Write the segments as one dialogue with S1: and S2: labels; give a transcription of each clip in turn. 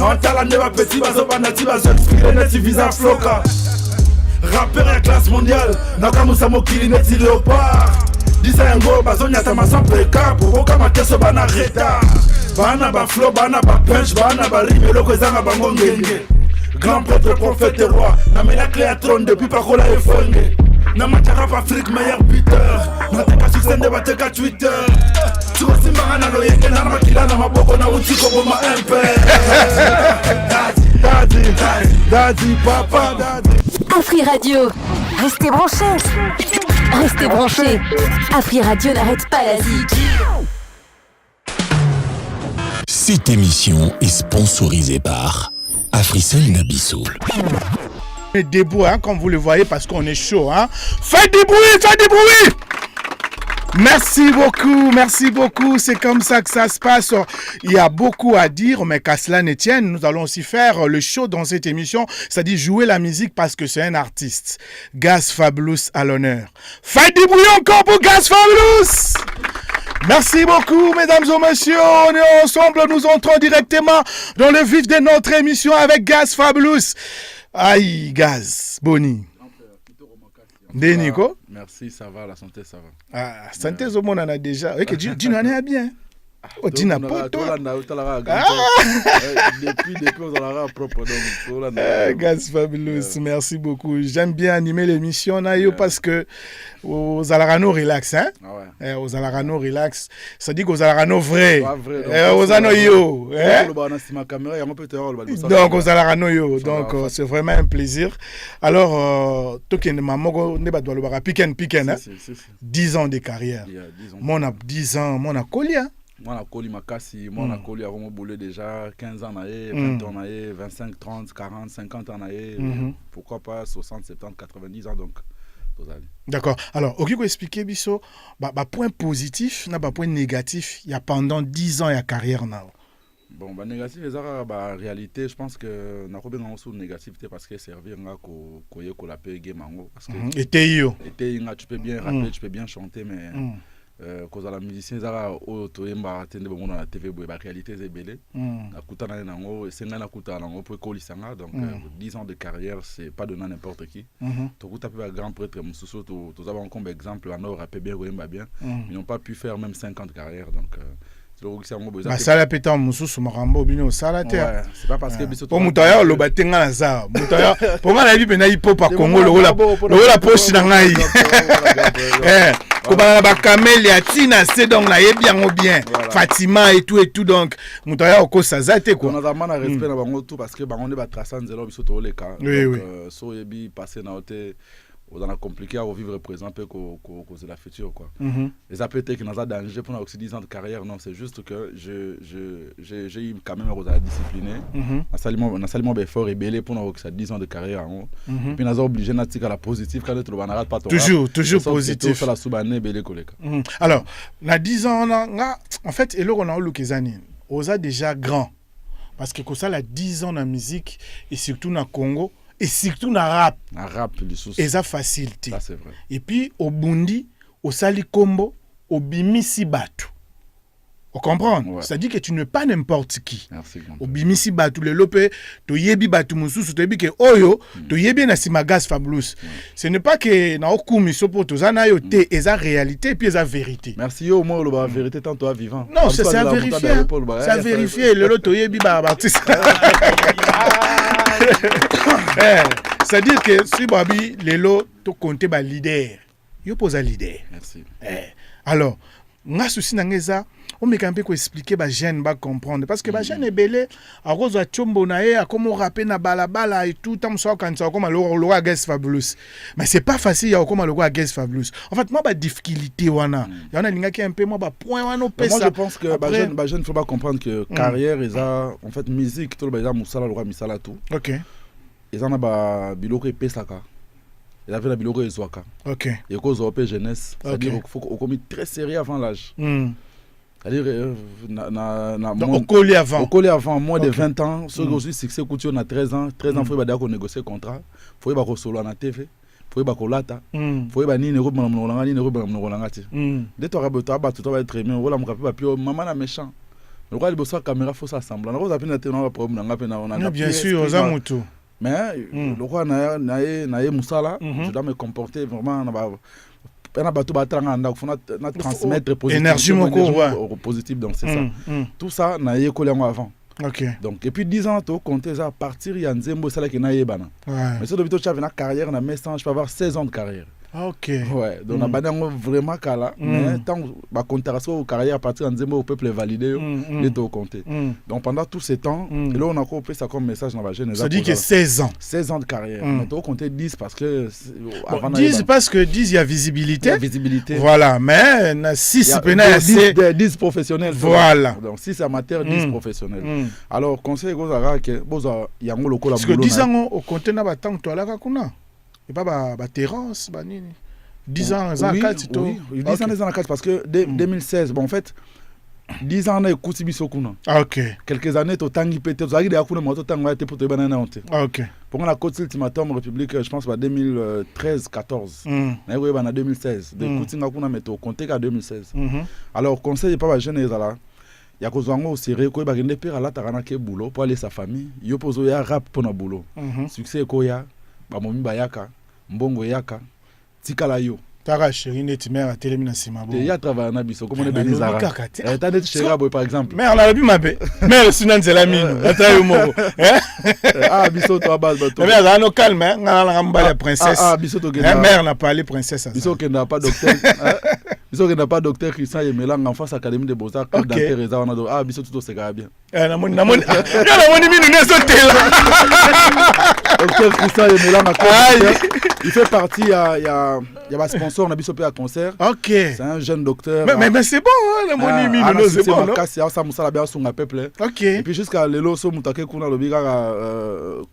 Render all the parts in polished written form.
S1: Non tala ne va petit bazo banati bazo inspiré neti visa floka. Rappeur à classe mondiale, nakamusa mokili neti léopard. Disa yango bazo nyata masample ka pour kama keso bana retard. Bana ba flow, bana ba punch, bana ba rime loko ezanga bango ngenge. Grand prêtre, prophète et roi, na mena clé à trône depuis Pakola et Fonge. Na matara pa Afrique meilleur buteur, na teka succès de bateka Twitter. Tuko simba na loyeke na makila na maboko na utiko boma impère. Daddy, papa, daddy.
S2: Afri Radio, restez branchés. Restez branchés. Afri Radio n'arrête pas la zik.
S3: Cette émission est sponsorisée par Africell Nabisoul.
S4: Debout, hein, comme vous le voyez, parce qu'on est chaud. Hein. Faites du bruit, faites du bruit. Merci beaucoup. C'est comme ça que ça se passe. Il y a beaucoup à dire, mais qu'à cela ne tienne, nous allons aussi faire le show dans cette émission, c'est-à-dire jouer la musique parce que c'est un artiste. Gaz Fablous à l'honneur. Faites du bruit encore pour Gaz Fablous. Merci beaucoup, mesdames et messieurs. On est ensemble, nous entrons directement dans le vif de notre émission avec Gaz Fablous. Aïe, Gaz, Boni. Nico?
S1: Merci, ça va, la santé, ça va.
S4: Ah, santé, au monde en a déjà. Ok, Dino en est bien. Oh, Dina Poto.
S1: Depuis, on en a propre.
S4: Gaz Fabulous, merci beaucoup. J'aime bien animer l'émission, parce que aux Alarano relax, hein? Aux Alarano relax. Ça dit qu'aux Alarano vrai. Aux Alarano yo. Donc, aux Alarano yo. Donc, c'est vraiment un plaisir. Alors, Token Mamogo Neba doit le piquen, 10 ans de carrière. Mon a 10 ans, mon a collé, hein?
S1: Moi, on a collé Makassi, moi, on a collé avant mon boulot déjà 15 ans, 20 ans, 25, 30, 40, 50 ans, pourquoi pas 60, 70, 90 ans, donc.
S4: D'accord. Alors, ok, vous expliquer, Bisso, point positif, point négatif, il y a pendant 10 ans, il y a carrière.
S1: Bon, négatif, en réalité, je pense que nous avons bien sous négativité parce que servir à la paix game.
S4: Et tu
S1: peux bien rapper, tu peux bien chanter, mais. Cause la musicien zara o to yemba tende bo na TV bo ba réalité zebele akutana na ngo senga kutana ngo pour kolisanga donc 10 ans de carrière c'est pas donné à n'importe qui to kuta pe grand prêtre mususu to avons comme exemple en rap bien yemba bien ils n'ont pas pu faire même 50 carrières donc
S4: ça la pétant mususu marambo bino sala te
S1: c'est pas parce que
S4: pour mutaya lo batenga na za mutaya pour nga la bi pena hip hop a Congo lo la poche na ngai ko ba ba kamel ya tina c'est donc na yebi yango bien Fatima et tout donc mutaya ko saza te ko
S1: on a vraiment respect na bango tout parce que bango ne ba tracer nzelo biso to le cas donc so yebi passer na hotel on a compliqué à vivre présent un peu cause de la future quoi. Et ça peut être que dans un danger pour aussi 10 ans de carrière non c'est juste que j'ai eu quand même à discipliner. On a salement fort et belé pour nous ça 10 ans de carrière et puis on a obligé à la positive quand tu le banarate pas
S4: toujours positif
S1: sur la sous-année belé collègue.
S4: Alors, na 10 ans en fait et là on a eu l'occasion on a déjà grand parce que ça la 10 ans dans la musique et surtout dans Congo et surtout dans rap et ça facilité
S1: ça c'est vrai
S4: et puis au Bundi au Sali Kombo au Bimisi Batu on comprend c'est-à-dire que tu n'es pas n'importe qui au Bimisi Batu le lope to yebi batu mususu to yebi que oyo to yebi na Gaz Fablous ce n'est pas que na okumi so pour tous na yo te et ça réalité et puis ça vérité
S1: merci yo moi le vérité tant toi vivant
S4: non c'est à vérifier c'est à vérifier le to yebi ba artiste c'est-à-dire que si Babi, Lelo, tu comptes ba leader. Yo pose un leader.
S1: Merci.
S4: Alors, nga souci nangeza, on me camper ko expliquer ba jeune ba comprendre parce que ba jeune est belé, à cause de chombo na e, à comment rapper na balabala et tout temps so quand ça comme le Gaz Fablous. Mais c'est pas facile ya comme le Gaz Fablous. En fait, moi ba difficulté wana. Ya na linga ki un peu moi ba point wana pesa.
S1: Moi je pense que ba jeune faut pas comprendre que carrière en fait musique tout le ba musala le roi misala tout.
S4: OK.
S1: Ils en a biloko et pesaka. Ils avaient la biloko et zwaka.
S4: OK.
S1: Et cause européenne jeunesse, c'est-à-dire qu'il faut qu'on mette très sérieux avant l'âge. C'est-à-dire
S4: au collier
S1: avant moins de 20 ans, ceux qui aussi succès couture na 13 ans, faut qu'on négocie contrat, faut qu'on solo na TV, faut qu'on lata, faut qu'on ni nero banamolanga ni nero banamolanga ti. Dès toi rabota ba tout va être aimé, voilà mon capé papier maman na méchant. Le roi de la caméra faut s'assembler. On a un problème.
S4: Bien sûr, aux amoutous.
S1: Mais le roi n'a Moussala, je dois me comporter vraiment. On a transmettre positif, donc c'est ça. Tout ça, n'a eu avant.
S4: Ok.
S1: Donc, et puis 10 ans, tu comptes à partir, il y a un Zembo, c'est là qu'il y a mais si tu as une carrière, je peux avoir 16 ans de carrière.
S4: Ok.
S1: Ouais, donc on a vraiment cala, mais tant que contraction carrière à partir de Zembo, au peuple validé, les deux compter. Donc pendant tous ces temps, et là on a compris ça comme message dans la jeune.
S4: Ça dit que 16 ans.
S1: 16 ans de carrière. Mais tu as compté 10 parce que.
S4: 10 parce que 10 il y a visibilité.
S1: Il y a visibilité.
S4: Voilà, mais 6
S1: c'est 10 professionnels.
S4: Voilà.
S1: Donc 6 amateurs, 10 professionnels. Alors, conseil que il y a un local à
S4: parce que 10 ans au compte na batang to la kakuna. Et pas ba terrasse ba nini. 10 ans en 4 c'est tout.
S1: Oui, 10 ans en 4 parce que 2016 bon en fait 10 ans na ekuti biso kuna.
S4: OK.
S1: Quelques années to tangi pété to akide akuna moto tango été pour te banana honte.
S4: OK.
S1: Pour la côte ultimatum république je pense ba 2013 14. Na yo ba na 2016. De ekuti ngakuna meto compter qu'à 2016. Alors conseil pas ba jeune ezala. Il y a cause au sérieux ko ba ngende père ala takana ke boulot pour aller sa famille. Yo pozo ya rap pour na boulot. Succès ko ya ba momi bayaka, mbongo yaka, tikala yo.
S4: Tara chérie net mère a téléminé sima bo.
S1: Il y a travaillé na biso comme on est Benizara. T'as net chérie boy par exemple.
S4: Mais on a vu ma bé. Mère sunan c'est la mine. Ata yo moko.
S1: Ah biso to base bato.
S4: Mais là no calme, ngala ngamba princesse.
S1: Ah biso to gena.
S4: Mère n'a pas les princesse.
S1: Biso que n'a pas docteur. Biso que n'a pas docteur Christian Yemelang en face académie de Beaux-Arts Club d'Anteresa on a do ah biso tout c'est bien.
S4: Na moni minu ne sauter là.
S1: Docteur Christian Yemelang il fait partie il y a un sponsor on a biso à concert.
S4: OK.
S1: C'est un jeune docteur.
S4: Mais c'est bon la moni minu c'est bon.
S1: C'est ça musala bien son peuple.
S4: OK.
S1: Et puis jusqu'à lelo so mutake kuna lobiga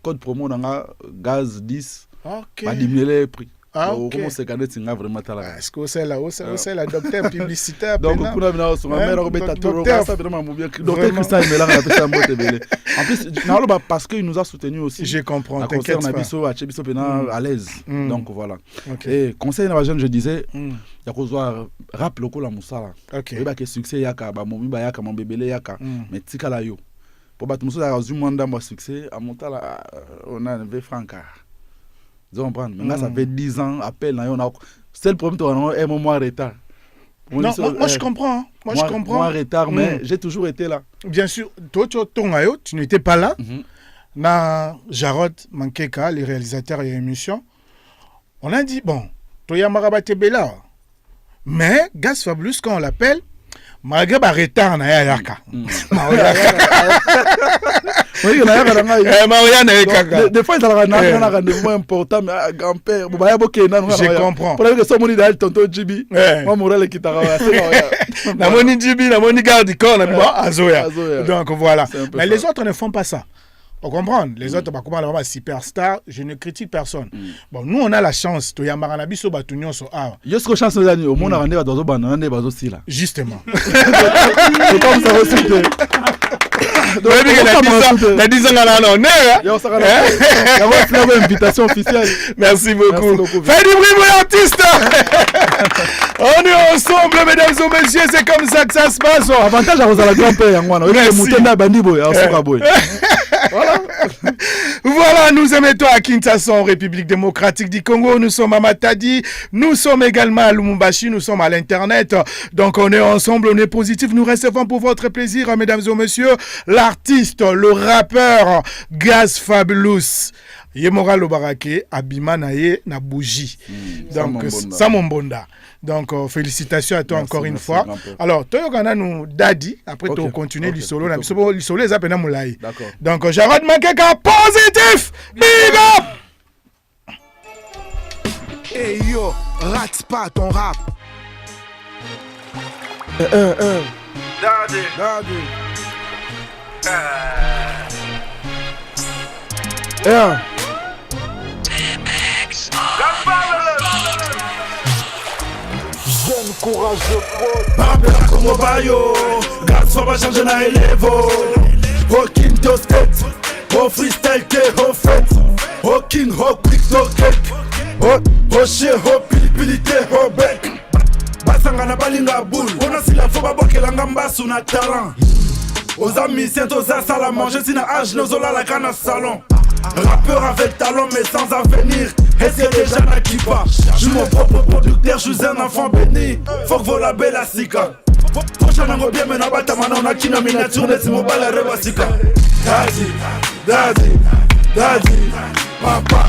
S1: code promo dans gaz 10.
S4: OK.
S1: Ba diminuer les prix.
S4: Comment
S1: c'est quand tu vraiment talent.
S4: Est-ce que c'est là c'est la docteur publicitaire.
S1: Donc kuna bina so ma mère obeta toro ça vraiment bien. Docteur Christian Melang a fait un mot tebele. En plus parce qu'il nous a soutenu aussi.
S4: Je comprends.
S1: T'inquiète pas. Biso a biso pena à l'aise. Donc voilà. Et conseil na jeune je disais ya kozwa rap loko la musala.
S4: OK.
S1: Ba ke succès yaka ba momi ba yaka mon bébélé yaka mais tikala yo. Pour battre muso la zumanda ba succès à montala on a 20 francs. Vous comprenez? Maintenant, ça fait 10 ans, appel, c'est le problème, tu as un moment en retard.
S4: Non, moi je comprends. Moi je comprends.
S1: Moi en retard, mais j'ai toujours été là.
S4: Bien sûr, toi, tu n'étais pas là. Na Jarod Mankeka, les réalisateurs et l'émission, on a dit, bon, Toya Marabate Bella. Mais, Gaz Fabulous, quand on l'appelle, malgré le retard, on a yaka.
S1: Oui, des fois, il y a un rendez-vous important, mais grand-père,
S4: je comprends.
S1: Pour que ça, mon idéal, tonton Djibi, moi, Morel qui t'a
S4: na moni Djibi, na moni garde corps, Azoya. Donc voilà. Mais les autres ne font pas ça. On comprend. Les autres, comment la superstar, je ne critique personne. Bon, nous, on a la chance. Tu y a Maranabiso Batunion sur A.
S1: Il y a ce chance au monde à rendre dans un aussi là.
S4: Justement.
S1: C'est comme ça aussi.
S4: La 10 ans à l'honneur.
S1: Il y a une invitation officielle.
S4: Merci beaucoup. Fais du bruit, mon artiste. On est ensemble, mesdames et messieurs. C'est comme ça que ça se passe.
S1: Avantage à la grand-père.
S4: Voilà, nous émettons à Kinshasa, en République démocratique du Congo. Nous sommes à Matadi. Nous sommes également à Lumumbashi. Nous sommes à l'Internet. Donc, on est ensemble, on est positif. Nous recevons pour votre plaisir, mesdames et messieurs, l'artiste, le rappeur Gaz Fabulous. Yemora Lobarake, Abimanaye, na bougie. Donc, Samombonda. Donc, félicitations à toi. Merci, encore une fois. Alors, Toyogana nous Dadi, après tu continues le solo. Le solo est appelé Moulaï. Donc, Jarod Mankeka, positif! Big up!
S5: Hey yo, rate pas ton rap.
S1: Dadi.
S5: Jeune courageux
S1: Parapela Congo Bayo, garçon va changer na élevo. Au king to skate, au freestyle ke au fête. Au king, au quick to cake. Au chien, au pilipilité, au bec. Basanga na balinga boule. On a si la foba bokelanga mbasu na talent. Aux amis, c'est aux salle à manger, si na âge, nos ola la canne à salon. Rappeur avec talent mais sans avenir. Est-ce que déjà n'a qui pas? Je suis mon propre producteur, je suis un enfant béni. Faut que vous la belle sika. Prochain ango bien mais n'a pas ta main, on a qui n'a miniature, laisse mon bal à rebasika. Daddy, daddy, daddy, papa.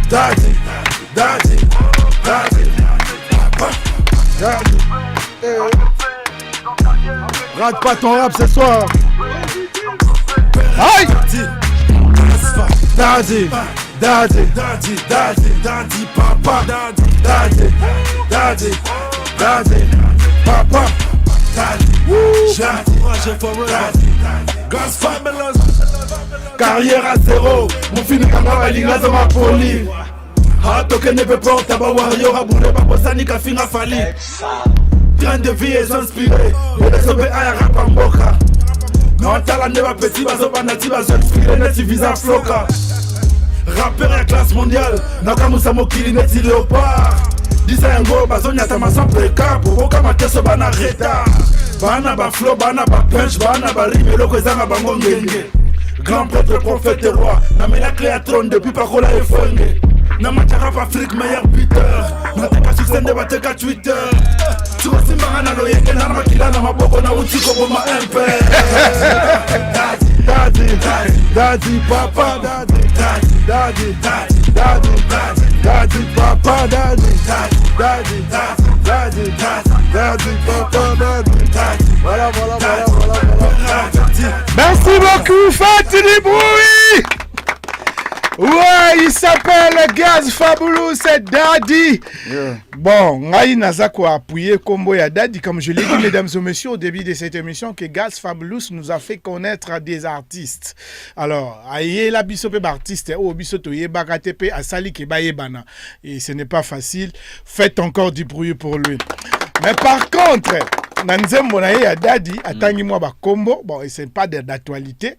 S1: Daddy, daddy, daddy, papa. Daddy,
S5: Rate pas ton rap ce soir.
S1: aïe! Daddy, daddy, daddy, daddy, daddy, papa. Daddy, daddy, daddy, daddy, papa. Daddy, daddy, Gas Fabulous. Carrière à zéro, mon film est comme la ligne de ma poli. Ah, token ne peut pas t'avoir warrior à boule, pas pour ça ni qu'à finir fali. Train de vie est inspiré, mais les sauver à la rap en boca. Non, t'as la neva petit, baso banati, baso inspiré, net visa floca. Rappeur à classe mondiale, Nakamusa Mokili neti léopard. Disa yango, baso nyata masan preka, pour kama teso bana reta. Bana ba flow, bana ba punch, bana ba rime, loko ezanga bango ngenge. Grand prêtre, prophète et roi, na me la clé à trône depuis Pakola et Fonge. Na matara pa Afrique, meilleur buteur. Na teka sur scène de bateka Twitter. Tu vois Simba na loyeke na makila na maboko na uti koboma impère. Daddy, daddy, daddy, daddy, papa, daddy, daddy, daddy, daddy, daddy, daddy, daddy, papa, daddy, daddy, daddy, daddy, daddy, daddy, papa, daddy, daddy. Voilà.
S4: Merci beaucoup, faites du bruit. Ouais, il s'appelle Gaz Fabulous, c'est Daddy.
S5: Yeah.
S4: Bon, Ngai Nazako a appuyé Combo ya Daddy. Comme je l'ai dit, mesdames et messieurs, au début de cette émission, que Gaz Fabulous nous a fait connaître des artistes. Alors, aïe la bisope artiste, oh bisoto ye bagatepe asali ke baye bana. Et ce n'est pas facile. Faites encore du bruit pour lui. Mais par contre, Nanzembo na ya Daddy, atangi moi ba combo. Bon, et c'est pas d'actualité.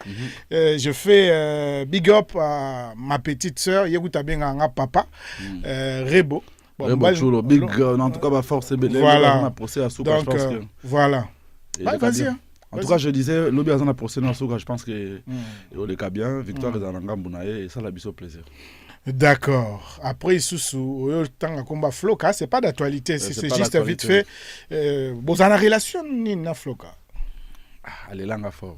S4: Je fais big up à ma petite sœur, Yeguta Benganga papa, Rebo. Bon,
S5: Big, en tout cas, ma force est belle.
S4: Voilà.
S5: On a procès à Souka, je pense que...
S4: voilà. Vas-y.
S5: En tout cas, je disais, l'objet a procès à Souka, je pense que le cas bien, victoire est dans l'Angambounaye, et ça l'a au plaisir.
S4: D'accord. Après, sous temps combat Floka, c'est pas d'actualité, c'est juste vite fait. Vous avez une relation ni na Floka?
S5: Elle est là, fort.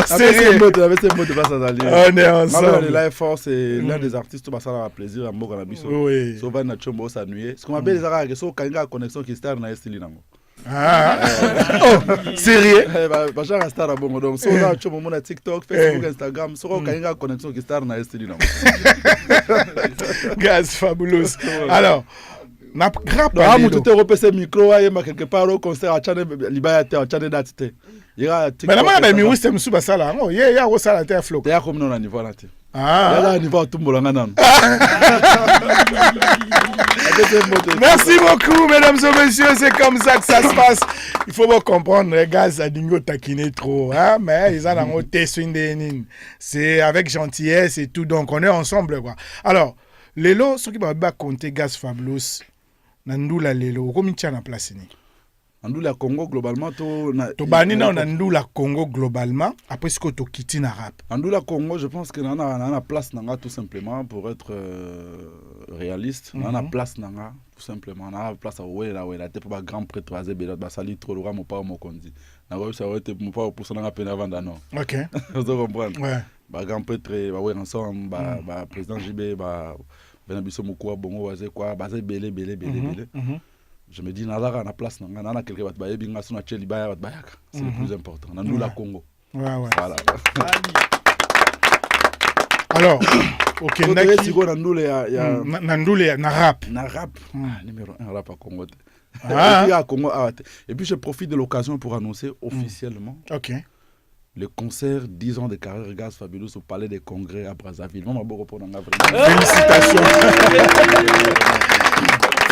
S4: Sérieux.
S5: On
S4: est ensemble.
S5: Là, fort, c'est l'un des artistes qui a plaisir à Moganabiso.
S4: Oui.
S5: Souvent, na chombo s'ennuyer. Ce qu'on appelle les arabes, c'est qu'il y a une connexion qui se termine à Estilinango.
S4: Ah. Oh, sérieux?
S5: Bachar a star à Bongo. Donc, si on a chombo na TikTok, Facebook, Instagram, c'est qu'il y a une connexion qui se termine à Estilinango.
S4: Gaz Fabulous. Alors, na grave.
S5: Ah, mon tout européen, c'est micro, il y a quelque part au concert à Tchane, Libaya, à Tchane d'Atite. Mais la
S4: main, mais oui, c'est Moussa Sala. Il y a un Sala à Floka.
S5: Il y a comme nous à niveau là.
S4: Ah.
S5: Il y a un niveau à tout le monde.
S4: Merci beaucoup, mesdames et messieurs. C'est comme ça que ça se passe. Il faut comprendre, les gars, ça dingo taquiner trop. Hein? Mais ils ont un côté swindénine. C'est avec gentillesse et tout. Donc, on est ensemble, quoi. Alors, Lelo, ce qui m'a compté Gaz Fabulous, Nandoula Lelo, comment tu as la place?
S5: Nandoula Congo, globalement,
S4: tu bani na Nandoula Congo, globalement, après ce que tu quittes na rap.
S5: Nandoula Congo, je pense que nous avons la place tout simplement pour être réaliste. Nous avons la place tout simplement. Nous avons la place à Ouela, tu peux pas grand prêtre, tu peux pas salir trop, tu peux pas mokondi. Nous avons pas pour ça, nous avons avant d'annoncer.
S4: Ok.
S5: Vous comprenez?
S4: Ouais.
S5: Grand prêtre, ouais, ensemble, président JB, Benabiso Moukoua, Bongo, quoi, basé belé. Je me dis, Nazara, na place, na quelqu'un va te bailler, binga, suna tcheli, baya, va te bayaka. C'est le plus important. Nous, la Congo.
S4: Ouais.
S5: Voilà.
S4: Alors, ok,
S5: Nandoule,
S4: na rap.
S5: Na rap. Numéro 1 rap à Congo.
S4: Ah.
S5: Et puis, je profite de l'occasion pour annoncer officiellement.
S4: Ok.
S5: Le concert 10 ans de carrière Gaz Fabulous au Palais des Congrès à Brazzaville.
S4: Félicitations.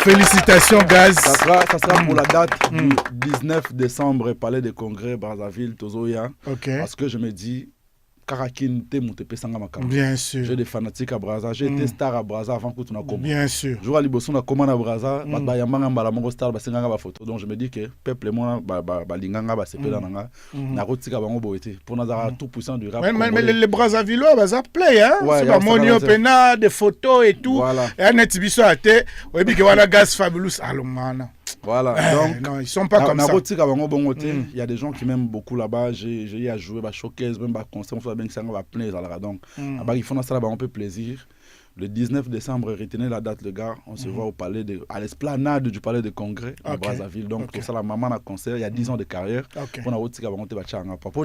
S4: Félicitations, Gaz.
S5: Ça sera pour la date du 19 décembre, Palais des Congrès, Brazzaville, Tozoya.
S4: Okay.
S5: Parce que je me dis, Karakin te monte pesanga makamba.
S4: Bien sûr.
S5: J'ai des fanatiques à Brazza, j'ai été star à Brazza avant que tu n'as commencé.
S4: Bien sûr.
S5: Je vois les bossons à commande à Brazza, bah yamanga mbala mongo star ba singanga ba photo. Donc je me dis que peuple moi ba linganga ba sepela nanga na rotika bango boete pour nazara tout puissant du rap.
S4: Mais les Brazzavillois bah ça play hein.
S5: Ouais,
S4: c'est pas monio pena des photos et tout.
S5: Voilà.
S4: Et un etibiso à te, ouais bi que voilà Gaz Fabulous alomana.
S5: Voilà, donc
S4: non, ils sont pas comme ça.
S5: Il y a des gens qui m'aiment beaucoup là-bas. J'ai eu à jouer, showcase, même concert, on fait bien que ça va plein donc là-bas ils font ça là-bas un peu plaisir. Le 19 décembre, retenez la date, le gars. On se voit au palais à l'esplanade du palais de congrès à Brazzaville. Donc, pour ça, la maman a concert, il y a 10 ans de carrière. On a aussi pour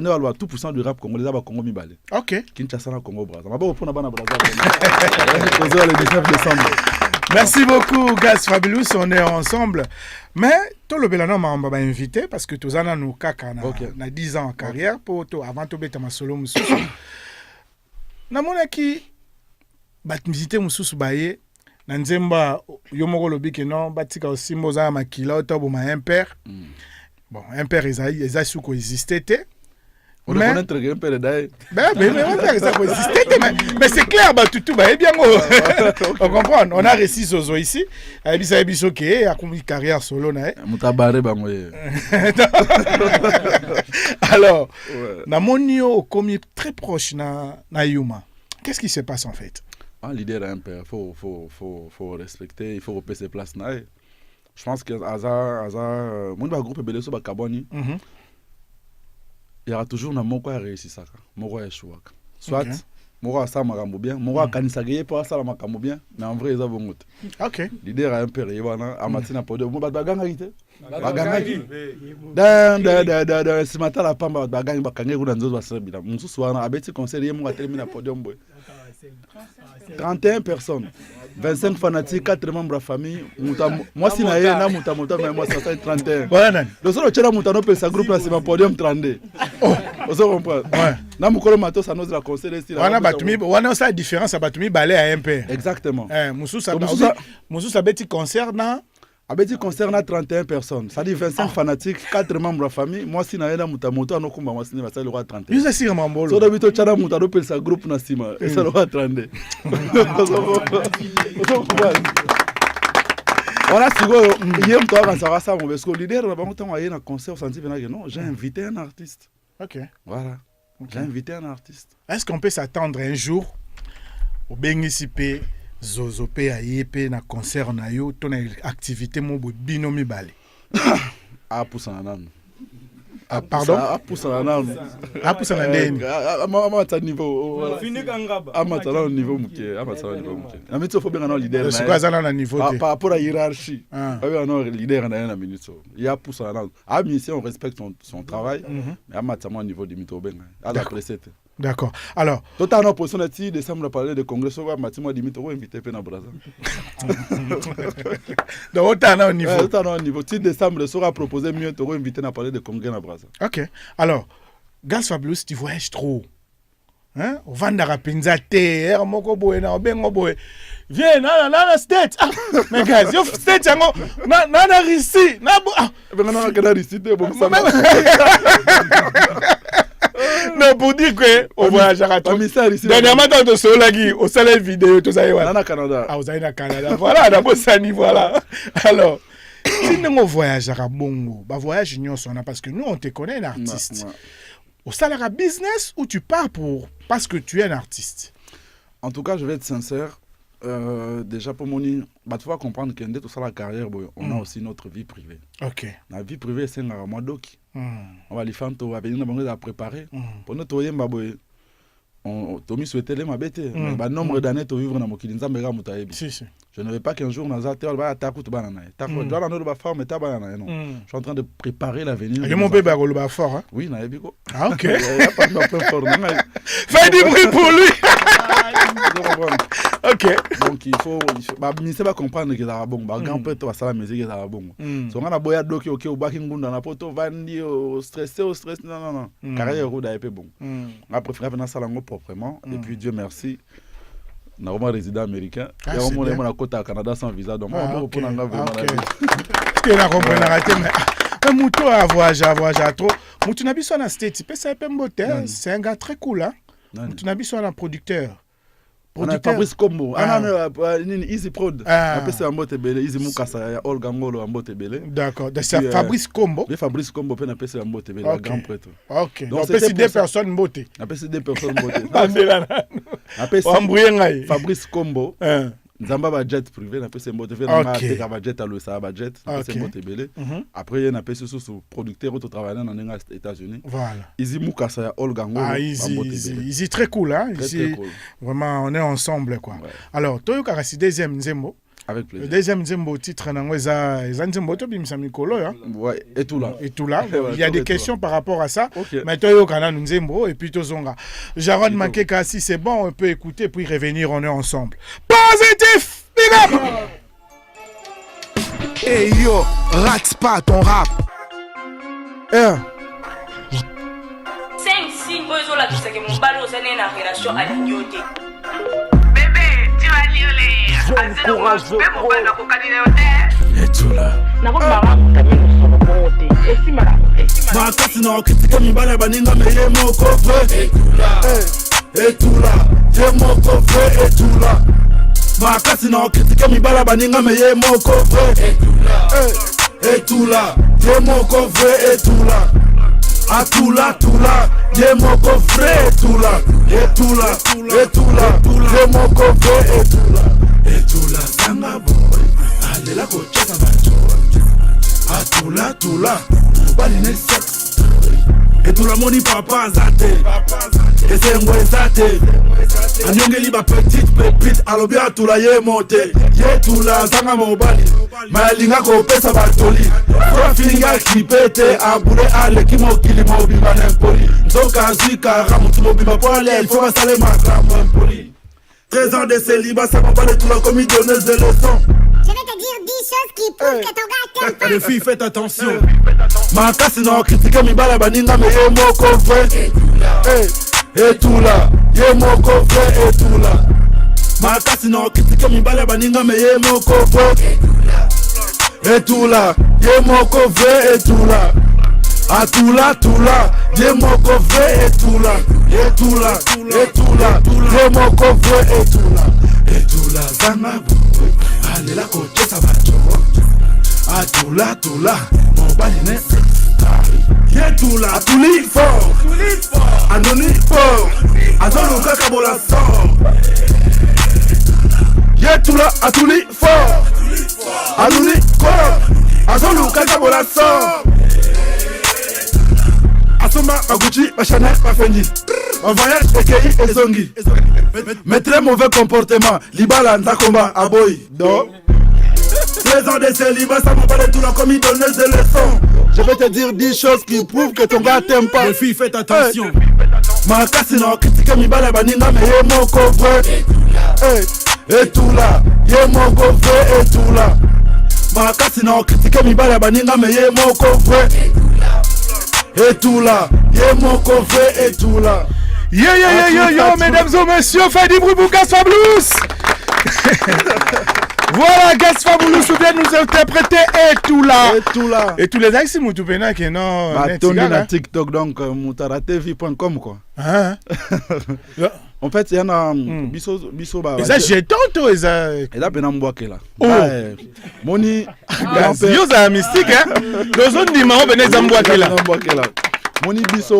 S5: nous, tout puissant du rap congolais, là-bas, Congo Mibale.
S4: Ok.
S5: Kinshasa, Congo, Brazza. On va pour le 19 décembre.
S4: Merci beaucoup, Gaz Fabulous. On est ensemble. Mais, tout le Belano m'a invité parce que tous en nous kaka na 10 ans en carrière pour avant de mettre ma solo mususu. Na mona ki batimizite mususu baye na nzemba yo moko lobi ke non batika osimbo za makila to bo ma impère. Bon, impère eza suko existé te.
S5: On ne connaît très bien père d'ailleurs.
S4: Mais ça existé mais c'est clair bah tout bah bien on comprend. On a réussi Zozo ici. Abisa biso ke a comme carrière solo na.
S5: Mutabare bango.
S4: Alors, na monio comme très proche na Yuma. Qu'est-ce qui se passe en fait?
S5: L'idée d'un père, faut respecter, il faut repérer ses places. Je pense que mon groupe est belé sur Bakaboni. Il y aura toujours un mot qui a réussi ça. Moko a échoué. Soit moko a ça makambo bien, moko a kanisagé pour ça la makambo bien, mais en vrai ils ont bon.
S4: OK.
S5: L'idée est un père, il va à matina pour de bon baganga ité. Baganga qui. Ce matin la pamba baganga bakanga kuna nzozo basabila. Mususu wana abeti conseiller mo terminer podium boy. 31 personnes, 25 fanatiques, 4 membres de la famille. Moi, si je suis moi, ça 31. Le seul qui est dans groupe, c'est mon podium 32. Vous comprenez? Ça nous a conseillé.
S4: On a la différence à Batumi balai à MP.
S5: Exactement.
S4: Moussou Sabeti concerne.
S5: Abeti concerne 31 personnes. Ça dit 25 fanatiques, 4 membres de la famille. Moi, si je suis dans le moi, si je suis dans 31.
S4: Vous êtes Mambolo.
S5: So d'habitude, tu as un groupe Nassima. Et ça doit 32. Voilà, si vous hier, tu as ça, parce que l'idée, on a un concert, non, j'ai invité un artiste.
S4: Ok.
S5: Voilà. J'ai invité un artiste.
S4: Est-ce qu'on peut s'attendre un jour au Bengisipé? Zozo pe ayepe na concert na yo to na activité mo bino mibale.
S5: Ah poussa na nan.
S4: Ah pardon?
S5: Ah poussa na nan.
S4: Ah poussa na ndeni.
S5: Amata niveau. Fini kangaba. Amata na niveau muke, amata na niveau muke. Na mitso faut bien na leader na.
S4: C'est quoi ça na niveau de?
S5: Par rapport à hiérarchie. Ah oui, on leader na minute. Il y a poussa na nan. Ah mais si on respecte son travail, mais amata na niveau de mito benga. À la précède.
S4: D'accord. Alors,
S5: totalement position de décembre parler de congrès sur Matimo Dimito invité pe na Brazza.
S4: Donc autant au niveau.
S5: Autant au niveau. Si décembre sera proposé mieux tu invité na parler de congrès na Brazza.
S4: OK. Alors, Gaz Fabulous tu voyages trop. Hein? On va ndara pinza te, moko boy na bengo boy. Viens na state. Ah, mais gars, yo state yango na risi. Na bo.
S5: Ben na ka risi te bon ça.
S4: Non, pour dire que on voyage à tout. Dernièrement, dans ce solagui, au salaire vidéo, tout ça y est.
S5: Au Canada.
S4: Ah, vous allez au Canada. Voilà, dans Bossani, voilà. Alors, si nous voyageons à Bongo, bah voyage union sonna parce que nous on te connaît un artiste. Au salaire business ou tu pars pour parce que tu es un artiste.
S5: En tout cas, je vais être sincère. Déjà pour mon bah tu vas comprendre que dès tout ça la carrière, on a aussi notre vie privée.
S4: OK.
S5: La vie privée c'est un modoki. On va les faire tout à venir à préparer pour notre yemba boy. On Tommy souhaitait les m'abêter. Mais nombre d'années tu vivre dans mon kilinza mega mutaebi.
S4: Si.
S5: Je ne veux pas qu'un jour Nazate va attaquer tout banana. Taco doit dans le bafar mais ta banana non. Je suis en train de préparer l'avenir.
S4: Et mon bébé le bafar hein.
S5: Oui, na ebiko.
S4: Ah OK.
S5: Il y a pas de plein fort.
S4: Fais du bruit pour lui. OK.
S5: Donc il faut bah ministère va comprendre que ça va bon. Bah grand père toi ça la musique ça va bon. So on a boya doki OK au baki ngunda na poto vandi au stress non. Carrière route a été bon. On a préféré venir ça lango proprement et puis Dieu merci. Na vraiment résident américain. Il y a au moins la côte à Canada sans visa donc on peut prendre vraiment la.
S4: Tu la comprends raté mais Mouto a voyagé trop. Mouto na biso na state, ça peut mboter, c'est un gars très cool hein. Tu n'as pas un producteur.
S5: On a Fabrice Combo. Easy Prod. Après un mbote belé, Easy Mukasa, Olga Ngolo, un mbote belé.
S4: D'accord. C'est Fabrice Combo.
S5: Fabrice Combo, puis on appelle ça un mbote belé, grand prêtre.
S4: Ok. Donc c'est deux personnes mbote.
S5: Après c'est deux personnes mbote.
S4: Après c'est
S5: Fabrice Combo. Nzamba ba jet privé, après c'est mbote. Après ba jet à l'OSA ba jet. C'est mbote belé. Après il y a appelé ce producteur au travail dans les États-Unis.
S4: Voilà.
S5: Easy Mukasa, Olga Ngolo.
S4: Easy très cool hein. Ici vraiment on est ensemble quoi. Alors Toyo Karasi deuxième Nzembo.
S5: Avec plaisir.
S4: Le deuxième Nzembo titre nangoza Nzembo to bimisa mikolo hein.
S5: Ouais, et tout là.
S4: Et tout là. Il y a des questions par rapport à ça. Mais Toyo Kana Nzembo et puis Tozonga. Jaron Makeka si c'est bon on peut écouter puis revenir on est ensemble. Positif. Big up.
S6: Hey yo, rate pas ton rap.
S7: 5 signes oyo olakisa ke mobali ozali na relation alingi yo te.
S8: Bébé, tu vas lire les courage de mobali nakokani na yo te.
S1: Etula makasi na okritika mibali ya baninga meye moko vre. Etula ye moko vre. Etula makasi na okritika mibali ya baninga meye moko vre. Etula ye moko vre. Etula Atula, tula, ye moko vrai, etula, ye moko vrai, etula, zanga boy, alela kocheza bacho, atula, mobali ne sex, etula moni papa zate, esengo ezate, anyongeli ba petite pépite, alobi atula ye monte, ye tula zanga mobali, malinga kopesa batoli, kwa filinga kipete, abure aleki mokili mobimba nempoli, nzoka zika ramutu mobimba poale, il faut basale makambo impoli. 13 ans de célibat, ça m'a pas de tout la commis donneuse de leçons.
S9: Je vais te dire 10 choses qui prouvent que ton gars t'aime pas.
S1: Les filles, faites attention. Makasi na critique mibala baninga me ye moko vrai. Etula, ye moko vrai, etula. Makasi na critique mibala baninga me ye moko vrai. Etula, ye moko vrai, etula. Atula, ye moko vrai, etula. Ye moko vrai, etula, zanga boy, alela kocheza bacho. Atula, mobali ne Yetula, atuli fort, anoni fort, azolo kakabola sort. Yetula, atuli fort, anoni fort, azolo kakabola sort. Asoma, Baguchi, Chanel, Fendi. En voyage, Ekei et Zongi. Mais très mauvais comportement. Libala, Nzakomba, Aboy. Donc 13 ans de célibat, ça m'a pas de tout la commis donneuse de leçons. Je vais te dire 10 choses qui prouvent que ton gars t'aime pas. Les filles, faites attention. Makasi na critique mibala baninga me ye moko vrai. Etula, ye moko vrai, etula. Makasi na critique mibala baninga me ye moko vrai. Etula, ye moko vrai, etula.
S4: Yo, mesdames et messieurs, faites du bruit pour Gas Fablous. Voilà, Gas Fablous vient nous interpréter Etula. Et tous les gens ici, Moutou Pena, qui non.
S5: Tourné na TikTok, donc, moutaratevi.com, quoi. En fait, il y en a biso ba.
S4: Et ça, j'ai tonto, et ça.
S5: Et là, ben, on boit que là. Moni.
S4: Yo, ça mystique, hein. Les autres disent, on ben, on boit que là.
S5: Moni biso.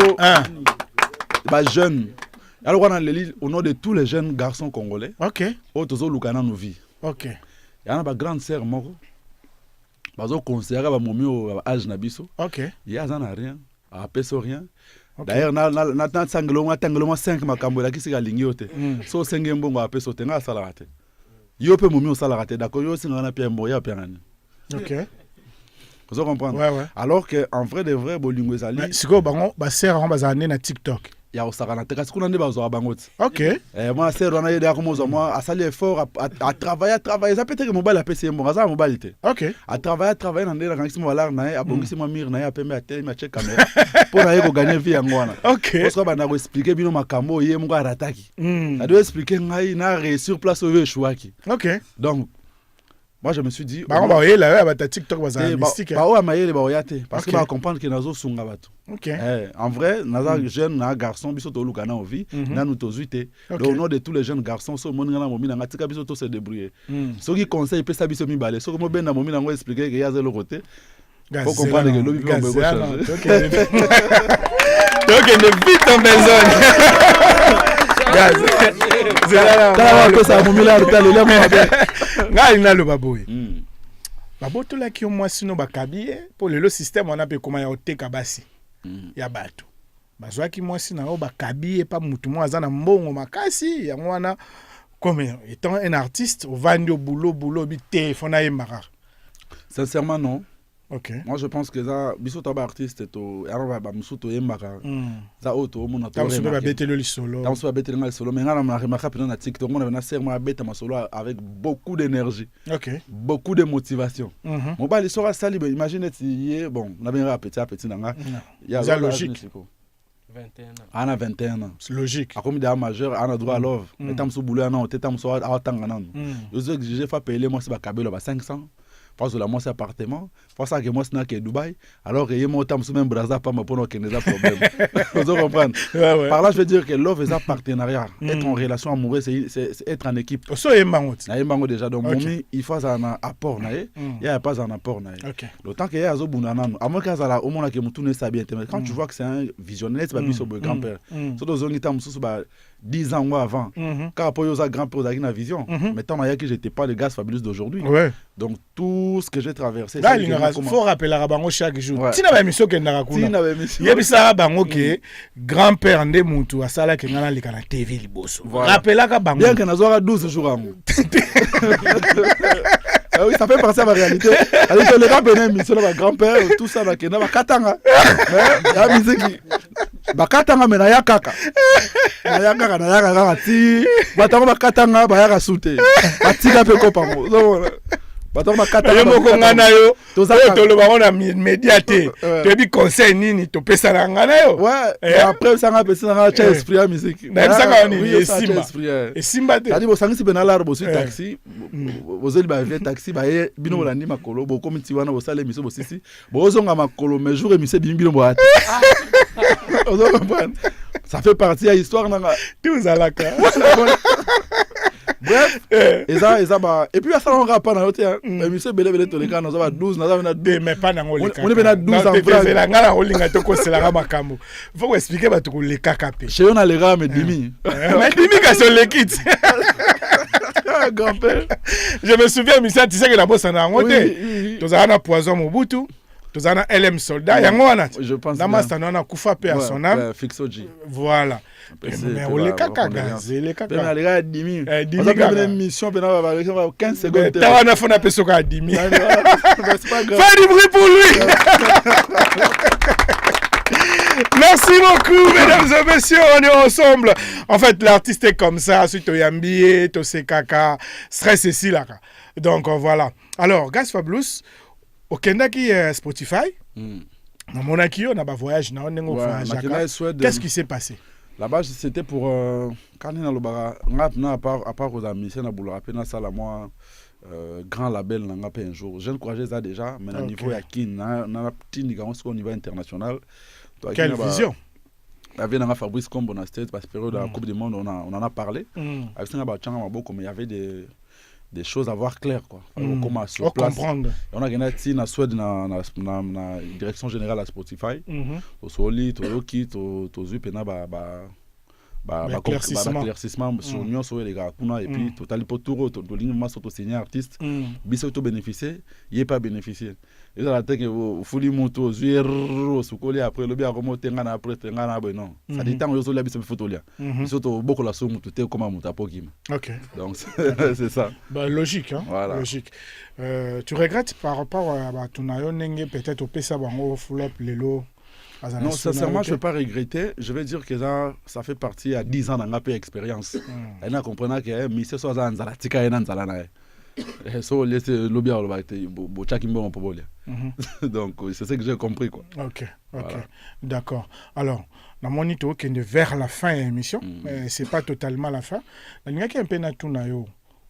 S5: Bah, jeune. Alors, on a le livre au nom de tous les jeunes garçons congolais.
S4: Ok.
S5: Autozo Lukana nos vies.
S4: Ok.
S5: Il y en a ma grande sœur mort. Bazo conseiller ba momi au âge na biso.
S4: Ok.
S5: Il y a ça n'a rien. A peso rien. D'ailleurs na tangelo 5 makambo la kisi ga lingiote. So senge mbongo a peso te nga sala te. Yo pe momi au sala te d'accord yo singa na pia mboya pe ngani.
S4: Ok.
S5: Vous comprenez?
S4: Ouais.
S5: Alors que en vrai de vrai bolingo ezali.
S4: C'est quoi bango ba sœur on bazane na TikTok.
S5: Ya osakana te kasi kuna nde bazwa bangoti.
S4: Ok.
S5: Moi sœur on a aidé à commencer moi à saluer effort à travailler ça peut être que mobile a PC mbongo ça mobilité.
S4: Ok.
S5: À travailler na ndela ngisi mo alar na a bongisi mo mir na ya pembe ate ma check caméra pour na yeko gagner vie ngwana.
S4: Ok.
S5: Parce que bana ko expliquer bino makambo ye mo arataki. Ça doit expliquer ngai na sur place au échouaki.
S4: Ok.
S5: Donc moi je me suis dit
S4: bah on va là bah ta TikTok va ça mystique
S5: bah ouais maïe bah oyate parce que va comprendre que nazo sunga bato.
S4: OK.
S5: En vrai naza jeune na garçon biso to lukana en vie na nous to zuite. Le nom de tous les jeunes garçons so monina na momina ngatika biso to se débrouiller. Ce qui conseille pe ça biso mi balé. So ko ben na momina ngo expliquer que ya zelo côté. Faut comprendre que l'objet peut changer.
S4: Donc il est vite en besogne.
S5: Ça momina rutalo le mo
S4: ngai na le baboy. Baboto la ki moi sino bakabie pour le système on a pe comment ya oteka basi. Ya bato. Bazwa ki moi sino bakabie pas mutu mo azana mbongo makasi ya mwana comme étant un artiste au vandi au boulot bité fona e mara.
S5: Sincèrement non.
S4: OK.
S5: Moi je pense que ça biso to ba artiste to araba ba musuto yembaka. Ça auto mona to.
S4: Tam ba betelo li solo.
S5: Tam ba betelo ngal solo mais ngana na remarquer pendant na TikTok on na serment beta ma solo avec beaucoup d'énergie.
S4: OK.
S5: Beaucoup de motivation. Mon ba li sora sali imagine ti bon, na bien petit nanga. Il y a
S4: logique.
S10: 21 ans.
S5: Ana 21 ans.
S4: C'est logique.
S5: A comme des majeur ana droit à love. Mais tam so boulot ana on tam so a tanga nan. Yo exiger fa payer moi c'est ba kabelo ba 500. Parce que la moi c'est appartement, parce que moi c'est à Dubaï, alors que y moi tam sous même Brazza pas pour qu'il n'y ait pas problème. Vous comprenez? Par là je veux dire que love est un partenariat, être en relation amoureuse c'est être en équipe.
S4: So yemango.
S5: Na yemango déjà donc momi il faut un apport na il y a pas un apport na. L'autant que y a zo bunana à moins que ça au moins que mutu ne sabie mais quand tu vois que c'est un visionnaire c'est pas biso grand-père. So do zongi tam sous 10 ans ou avant. Quand pour yosa grand-père za na vision, mais tant que j'étais pas le gars fabuleux d'aujourd'hui. Donc tout ce que j'ai traversé
S4: là il faut rappeler la bango chaque jour tina ba émission que ndaka kuna yebisa bango que grand-père ndé mutu asala ke ngana lika na TV liboso rappela ka bango
S5: bien que nazoka 12 jours amu oui ça fait partie de la réalité alors que les gars benem mission ba grand-père tout ça ba kena ba katanga mais ya musique ba katanga mais na ya kaka na ya kaka ti batango ba katanga ba ya kasute batika pe ko pango bato makata
S4: moko ngana yo to lo ba na médiaté to bi conseil nini to pesa na ngana yo
S5: ouais après ça nga pesa na cha esprit ya musique
S4: na saka ni esimba te
S5: tadi bo sangisi bena la bo taxi bo zeli ba vie taxi ba ye bino la ni makolo bo komiti wana bo sale miso bo sisi bo zonga makolo mais jour emise bino bo ati ça fait partie de l'histoire nanga
S4: tout zalaka.
S5: Bref, et ça bah et puis ça on rap pas na yote monsieur belebele to les gars nous avons 12 nous avons 2
S4: mais pas na ngoleka.
S5: On est na 12 ans
S4: frère. La ngala holinga to ko sela ka makambo. Faut expliquer ba to ko leka kapé.
S5: Chez on a les gars mais demi.
S4: Mais demi ka sur les kits.
S5: Grand-père.
S4: Je me souviens monsieur tu sais que la bosse na ngote. To za na poison Mobutu. To za na LM soldat yango wana.
S5: Je pense.
S4: Na master na kufa pe à son âme.
S5: Fixoji.
S4: Voilà. Mais on les caca gaz, les caca.
S5: Ben les gars 10 000.
S4: On a
S5: une émission ben on va 15 secondes.
S4: T'as un affaire à soka 10 000.
S5: C'est pas grave.
S4: Fais du bruit pour lui. Merci beaucoup, mesdames et messieurs, on est ensemble. En fait, l'artiste est comme ça, suite au Yambi, to se caca, stress et si là. Donc voilà. Alors, Gas Fabulous, au Kenda qui est Spotify. Dans mon acquis, on a un voyage, on a un voyage. Qu'est-ce qui s'est passé?
S5: Là-bas, c'était pour quand on a le bar, à part aux amis, c'est na boulot, après na ça la moi grand label n'a pas un jour. Je ne croyais ça déjà, mais au niveau yaki na petit niveau au niveau international.
S4: Quelle vision?
S5: Il y avait Fabrice Combo na state parce que période de la Coupe du Monde on en a parlé. Avec ça mais il y avait des choses à voir claires quoi. Comment sur place.
S4: Comprendre.
S5: On a gagné na Suède na direction générale à Spotify. Au soli, to yoki, to zupena éclaircissement sur union sur les gars kuna et puis total pour tout to ligne masse to signer artiste biso to bénéficier y est pas bénéficier et là la tête que fuli moto zero sukoli après le bien remonter ngana après ngana non ça dit tant yo so la biso photo là biso to beaucoup la somme tout est comme muta pokima.
S4: OK.
S5: Donc c'est ça.
S4: Bah logique hein.
S5: Voilà.
S4: Logique. Tu regrettes par rapport à tunayo nenge peut-être au pesa bango flop lelo.
S5: Non, sincèrement, je ne vais pas regretter. Je vais dire que ça fait partie à 10 ans dans expérience. Et nous comprenons que Miss Soza Nzalatika et Nanzalana. So, laissez l'objet au Bochakimbo pour voler. Donc, c'est ce que j'ai compris. Quoi.
S4: Ok, voilà. D'accord. Alors, la monito qui est vers la fin de l'émission, mais ce n'est pas totalement la fin. Il y a un peu de tout.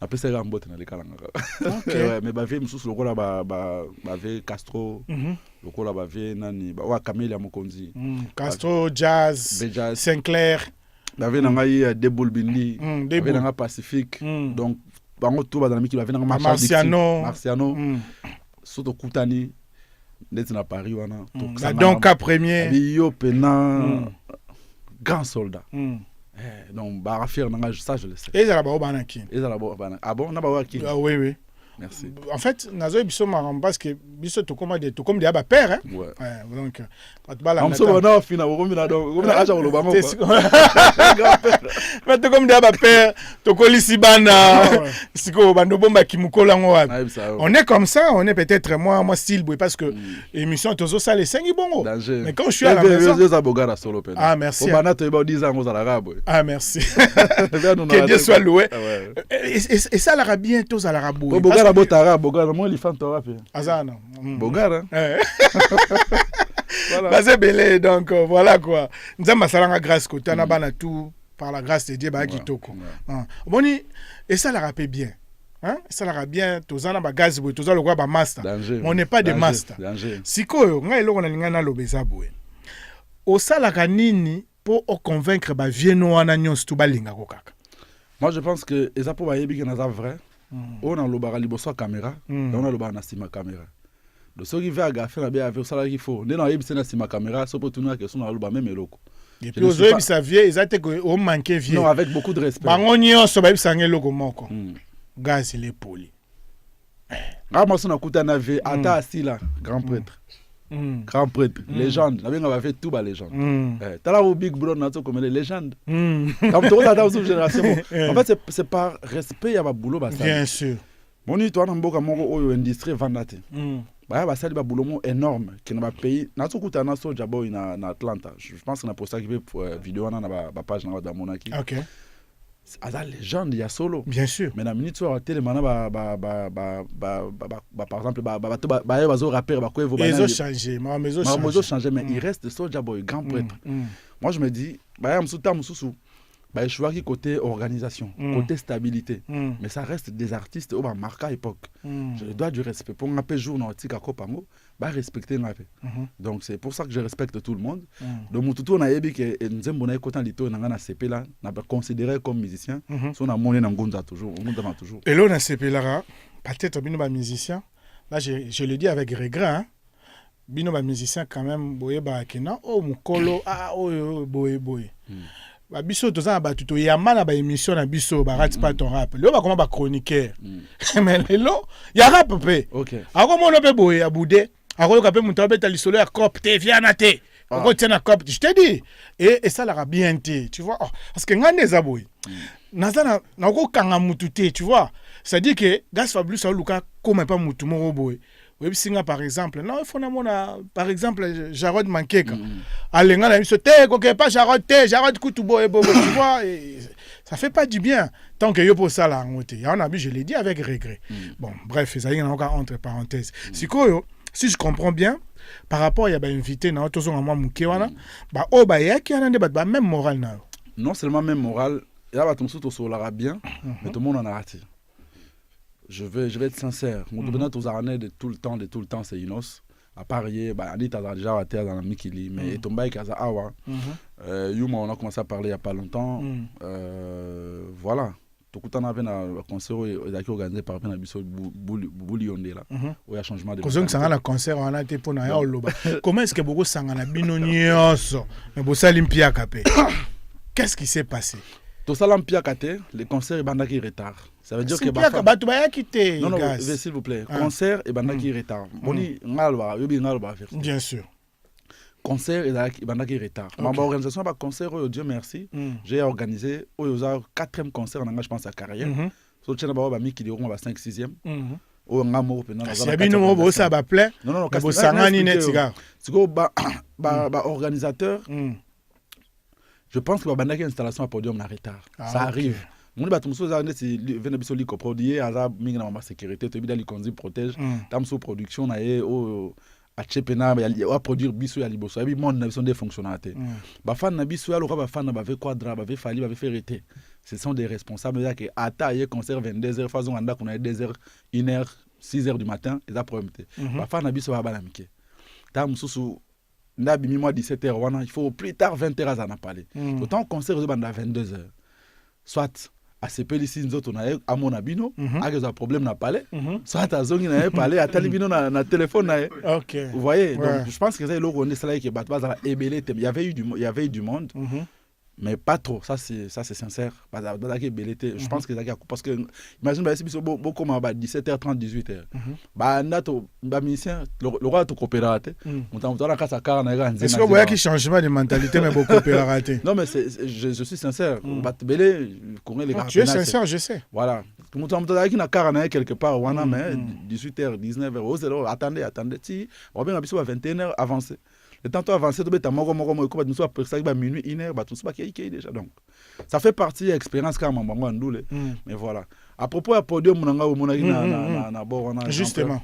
S5: après c'est rambote na lekala ngaka
S4: Okay.
S5: ouais mais bavie mususu lokola bavie Castro lokola bavie nani wa Camélia Mokonzi
S4: Castro Jazz
S5: Jazz
S4: Sinclair
S5: bavie na ngai Deboul Bindi bavie na ngai Pacifique donc bango tout ba dans miki bavie na ngai Marciano surtout Koutani net na Paris wana
S4: donc à premier
S5: bio pena grand soldat donc bah faire ça je le sais
S4: et ça là-bas banaki
S5: et ça là-bas ah bon na ba qui
S4: ah oui
S5: merci
S4: en fait nazo biso maramba parce que biso to comme des aba père hein
S5: ouais
S4: donc pat bala
S5: on se bona fina ko mina donc ko mina acha ko bango
S4: mais to comme des aba père to kolisi bana siko bando bomba kimukola ngo on est comme ça on est peut-être moi style boy parce que émission tozo ça les 5 bongo mais quand je suis à la maison ah merci
S5: on bana to ba 10 ans aux arabes
S4: ah merci que Dieu soit loué et ça la bien tous à l'arabe
S5: Bogara botara Bogara moi les fans t'aura fait
S4: azana
S5: Bogara
S4: voilà basé belé donc voilà quoi nzamba salanga grâce côté na bana tout par la grâce de Dieu ba kitoko boni et ça la rappelle bien hein ça la rappelle bien tozana ba gaz boy tozala quoi ba master on n'est pas des masters sikoyo ngai eloko na linga na lobeza boy o sala kanini pour convaincre ba vieno wana nyonso tout balinga ko kaka
S5: moi je pense que eza pour ba yebi que na vrai on a le bar liboso caméra on a le bar na sima caméra de ceux qui veulent gaffer na bien avec ça là qu'il faut on a yebisa na sima caméra so pour tourner que son na le bar même eloko
S4: et puis aux yebisa vie exacte que on manquait vie
S5: non avec beaucoup de respect
S4: bango nyonso ba yebisa ngeloko moko gaz il est poli
S5: moi son akuta na vie ata asila grand prêtre grand prêtre légende na benga ba fait tout ba légende tala au big bro na to comme les légendes comme tout dans une génération en fait c'est par respect ya ba boulot ba ça
S4: bien sûr
S5: moni to na mboka moko oyo industrie vandate ba sali ba boulot mo énorme qui na ba pays na to kuta na Soulja Boy na Atlanta je pense que na posta qui vidéo na ba page na ba monaki
S4: OK
S5: aza légende ya solo
S4: bien sûr
S5: mais na minute sur télé mana par exemple ba bazo rapper ba ko evo ba
S4: ils ont changé
S5: mamezo changé mais il reste Soulja Boy grand prêtre moi je me dis ba msuta msusu ba choix qui côté organisation côté stabilité mais ça reste des artistes au ba marqué époque je dois du respect pour un peu jour na tika kopango ba respecter na donc c'est pour ça que je respecte tout le monde donc mututu na yebi que nzembo na kotan lito na na CP là na ba considéré comme musicien so na monné na ngonza toujours on nous demande toujours
S4: et là na CP là peut-être bino ba musicien là je le dis avec regret hein bino ba musicien quand même boye ba kena oh mukolo boye ba biso tozana ba tuto yamana ba émission na biso ba rate pas ton rap le ba comment ba chroniqueur mais lelo ya rap pe
S5: OK
S4: ako mono pe boye abude ako ka pe muto beta lisolo ya cop te viana te ako tena cop je te dis et ça la bien te tu vois parce que ngane za boye nazana na ko kanga mutu te tu vois ça dit que Gas Fabulous aluka comme pas mutu mo boye Websinga par exemple non il faut na mona par exemple Jarod Mankeka alenga na biso te ko pas Jarod Kutubo et bobo tu vois ça fait pas du bien tant que yo pour ça la ngote ya on a vu je l'ai dit avec regret bon bref ça y est encore entre parenthèses sikoyo si je comprends bien par rapport ya ba invité na tozo ngama muke wana ba o ba ya ki ana nde ba même moral na
S5: non seulement même moral ya ba tumsu to solara bien mais tout le monde en a raté. Je vais être sincère. Mon domaine aux arnais de tout le temps c'est Inos. À Paris, Anita a déjà été dans la Mikili, mais Tombaï Kaza Awa. Yuma, on a commencé à parler il n'y a pas longtemps. Voilà. Tout le temps, on avait un concert organisé par Benabiso Boulionde là. Où il y a changement de.
S4: Quand on a un concert, on a été pour Naya Oloba. Comment est-ce que beaucoup sangana binonios, mais beaucoup Olympia Capé. Qu'est-ce qui s'est passé?
S5: Tout ça, l'Olympia Capé, les concerts, ils sont retard. Ça veut dire que
S4: non,
S5: s'il vous plaît, concert et bandaki retard. Boni ngalwa, yobi ngalwa faire.
S4: Bien sûr.
S5: Concert et bandaki retard. Ma organisation ba concert Dieu merci, j'ai organisé au 4e concert en je pense à carrière. So tchena ba mi ki diront ba 5 6e. O ngamo pe na
S4: za. Ya bino mo ça ba plein.
S5: Non,
S4: bo sangani net cigar.
S5: Siko ba organisateur. Je pense que bandaki installation à podium na retard. Ça arrive. Mon bateau ça c'est venu biso liko produire aza mingi na ma sécurité to bidali konzi protège tam so production na e o achepena ya produire biso ya liboso ya monde na biso des fonctionnalités ba fan na biso ya loka ba fan ba ve quadra ba ve fali ba ve ferité ce sont des responsables là que ata ye concert 22h façon anda qu'on a 2h 1h 6h du matin et ça problème ba fan na biso ba bana mike ta mususu ndabi mi moi 17h wana il faut plus tard 20h à na parler autant concert aux banda 22h soit à ces pélici nzoto na a mon abino a que ça problème na parler soit à zongi na parler à talibino na téléphone na
S4: OK
S5: vous voyez donc je pense que ça le on est ça là qui bat bazala ébélé il y avait eu du monde mais pas trop ça c'est sincère bazala qui ébélé je pense que ça parce que imagine ba si beaucoup ma 17h30 18h ba ndato ba musicien le roi to coopérateur on t'entend la casa car na nzema
S4: est-ce que vous voyez qu'il changement de mentalité mais beaucoup coopérateur
S5: non mais je suis sincère ba belé connaît les gars
S4: tu es sincère je sais
S5: voilà tout le monde qui na car na quelque part wana mais 18h 19h oh zéro attendez si on va bien biso à 21h avancer le temps avancé to beta moko ko ba nous après ça ba minuit 1h ba tout ça qui déjà donc ça fait partie expérience quand maman ndoule mais voilà à propos à podium nanga o monaki na borona
S4: justement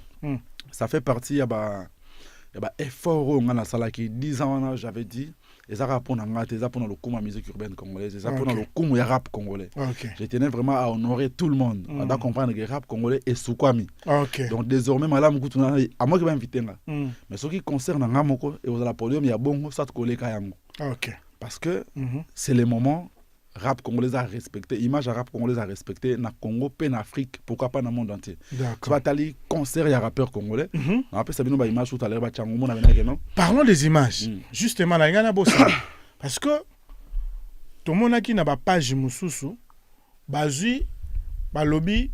S5: ça fait partie ya ba effort on a sala qui 10 ans j'avais dit et ça répond à ngate ça pour le coup ma musique urbaine congolaise ça pour le coup ya rap congolais je tenais vraiment à honorer tout le monde à comprendre que rap congolais est soukwami donc désormais madame kutuna à moi qui va inviter là mais ce qui concerne ngamoko et aux la podium ya bongo ça te coller kayango parce que c'est le moment rap congolais a respecté image rap congolais a respecté na Congo pe na Afrique pourquoi pas dans le monde entier tu vas t'aller concert ya rappeur congolais après ça bino ba image tout à l'heure ba chango mona benake non
S4: parlons des images justement na ngana bossa parce que tout monde qui na ba page mususu bazui ba lobby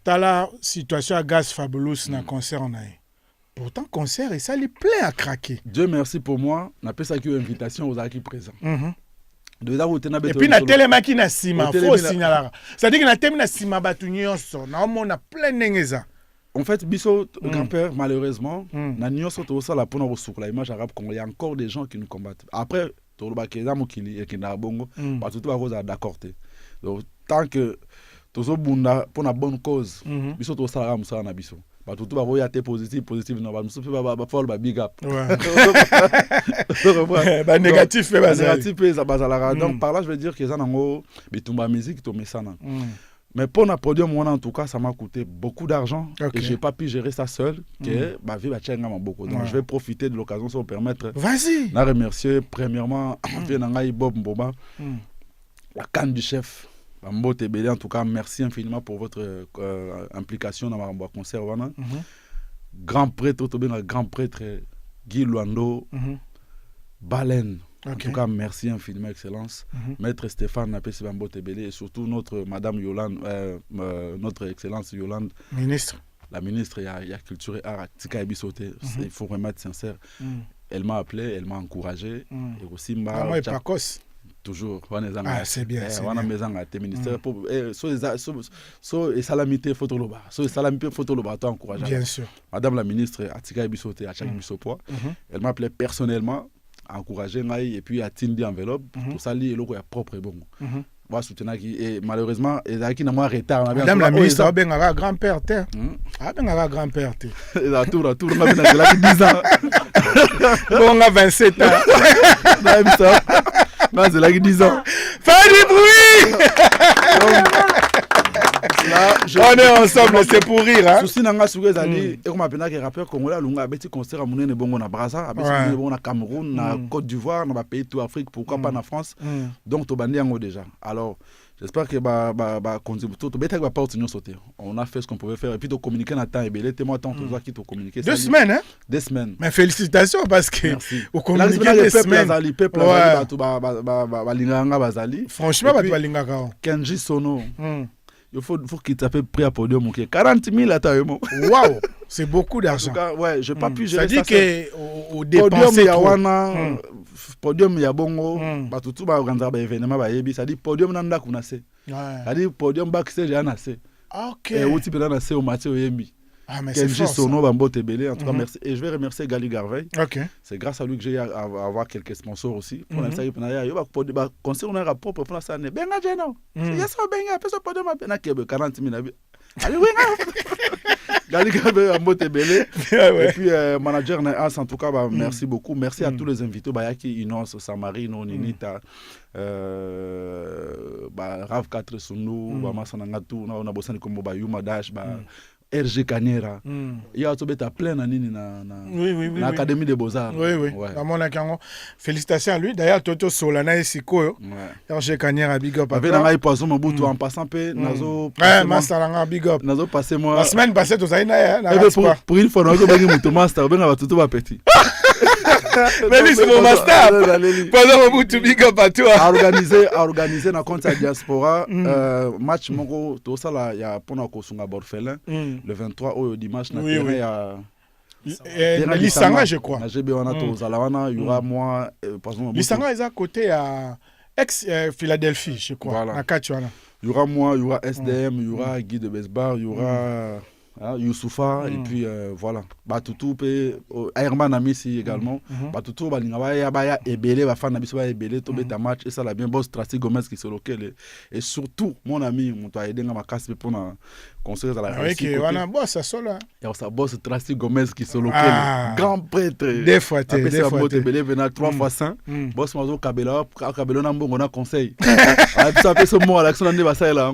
S4: tala situation à Gaz Fabulous na concert na pourtant concert et ça les plein à craquer
S5: Dieu merci pour moi n'a pas ça qui invitation aux acquis présents
S4: et puis na telemaki na sima faut signaler c'est-à-dire que na temi na sima batu nyonso na mona plein nengeza
S5: en fait biso grand-père malheureusement na nyonso to ça la pona ressourcer la image arabe congolais il y a encore des gens qui nous combattent après to ba keza mokili et qui na bongo pas tout à cause d'accord donc tant que tozo bunda pour na bonne cause biso to ça la musala na biso ba tout ba voya te positif non ba musu ba fall ba big up
S4: ba négatif
S5: ba négatif ça bazala donc par là je veux dire que ça nango bitumba musique to mesana mais pour na podium moi en tout cas ça m'a coûté beaucoup d'argent et j'ai pas pu gérer ça seul que ba vie ba tchenga beaucoup donc je vais profiter de l'occasion ça me permettre
S4: vas-y
S5: na remercier premièrement Nanga Bob Mboba la canne du chef Mbote Bélé, en tout cas, merci infiniment pour votre implication dans ma concert. Grand prêtre, grand prêtre Guy Luando, Baleine. En tout cas, merci infiniment, Excellence. Maître Stéphane Napesi Mbote Bélé et surtout notre Madame Yolande, notre Excellence Yolande.
S4: Ministre.
S5: La ministre, il y a culture et art, Tika Ebisote. Il faut vraiment être sincère. Elle m'a appelé, elle m'a encouragé. Et aussi,
S4: moi, Pacos.
S5: Toujours
S4: c'est bien
S5: wana maison à ministère pour so et salamité photo loba so salamité photo loba to encourager
S4: bien sûr
S5: madame la ministre Atika Ebisote à chaque bisopo elle m'a appelé personnellement à encourager ngai et puis à tindi enveloppe tout ça li eloko ya propre bon moi soutenir qui et malheureusement ezaki na moi retard
S4: madame la ministre a ben grand-père terre a ben grand-père terre
S5: la tour on a bien là 10 ans
S4: on a 27 ans
S5: non, c'est là qui 10 ans.
S4: Fais du bruit. On est ensemble, c'est pour rire. Hein?
S5: Souci nanga souke zali et comme appena que rappeur congolais lunga abeti concert à monene bongo na Brazza, abeti bongo na Cameroun, na Côte d'Ivoire, na pays tout Afrique, pourquoi pas na France. Donc to bandi yango déjà. Alors j'espère que on a fait ce qu'on pouvait faire et puis de communiquer dans temps et belé témoin tant tous qui te communiquer
S4: 2 semaines hein
S5: 2 semaines
S4: mais félicitations parce que
S5: au communiquer 2 semaines
S4: franchement balingaka
S5: Kenji Sono il faut qu'il tape prix à podium 40 000 à taille
S4: waouh c'est beaucoup d'argent
S5: en tout cas ouais j'ai pas pu gérer
S4: ça dit que au dépenser
S5: podium ya bongo batu tu ba organiser ba événement ba yebi ça dit podium nanda kuna se ça dit podium backstage ya na se
S4: OK
S5: et outi pela na se au match yembi
S4: mais c'est fort
S5: Sono Bambote Bélé en tout cas merci et je vais remercier Gali Garveil
S4: OK
S5: c'est grâce à lui que j'ai avoir quelques sponsors aussi pour l'instant il y a ba concert on a rapport pour ça ça ne benga jeno yes benga peso podium na kebe 40 000 allez oui Galika be mbote belé.
S4: Ouais.
S5: Et puis manager Nas en tout cas bah, merci beaucoup. Merci à tous les invités Bayaki Inos Samarino Ninita bah Rav 4 Sunu ba Masananga tout na bosani comme ba Yuma Dash ba RG Kanyera. Il y a plein na nini na Académie des Beaux-Arts.
S4: Oui.
S5: Ouais.
S4: Félicitations à lui. D'ailleurs, Toto Solana et Siko. RG Kanyera, big up.
S5: Avec un poisson Mobutu en passant pe nazo.
S4: Ouais, Master big up.
S5: Nazo passer moi.
S4: La semaine passée, tu as
S5: pour une fois, on a un master, on a tout petit.
S4: Mais lui, c'est mon master. Pendant Mobutu, big up à toi.
S5: Organiser dans compte à diaspora match mongo tout ça là il y a pendant qu'on songa Borfelin le 23 au dimanche na terrain il y a
S4: Lisanga je crois.
S5: Na GB on a tout ça là il y aura moi par exemple
S4: Lisanga est à côté à ex Philadelphie je crois. Na Katuana.
S5: Il y aura moi, il y aura SDM, il y aura Guy de Besbar, il y aura Youssoufa et puis voilà. Batutu pe Airman Amissi également. Batutu balinga ya ebele ba fan na biso ba ebele to beta match et ça la bien boss Tracy Gomez qui se local et surtout mon ami mon to aider ma casse pour na conseiller à la
S4: réussite. Oui, on a boss ça sola.
S5: Et ça boss Tracy Gomez qui se local grand prêtre.
S4: Des fois
S5: des fois ebele venant 3 fois 100. Boss mazo Kabela na mbongo na conseil. Ça fait ce mot Alexandre ne va ça là.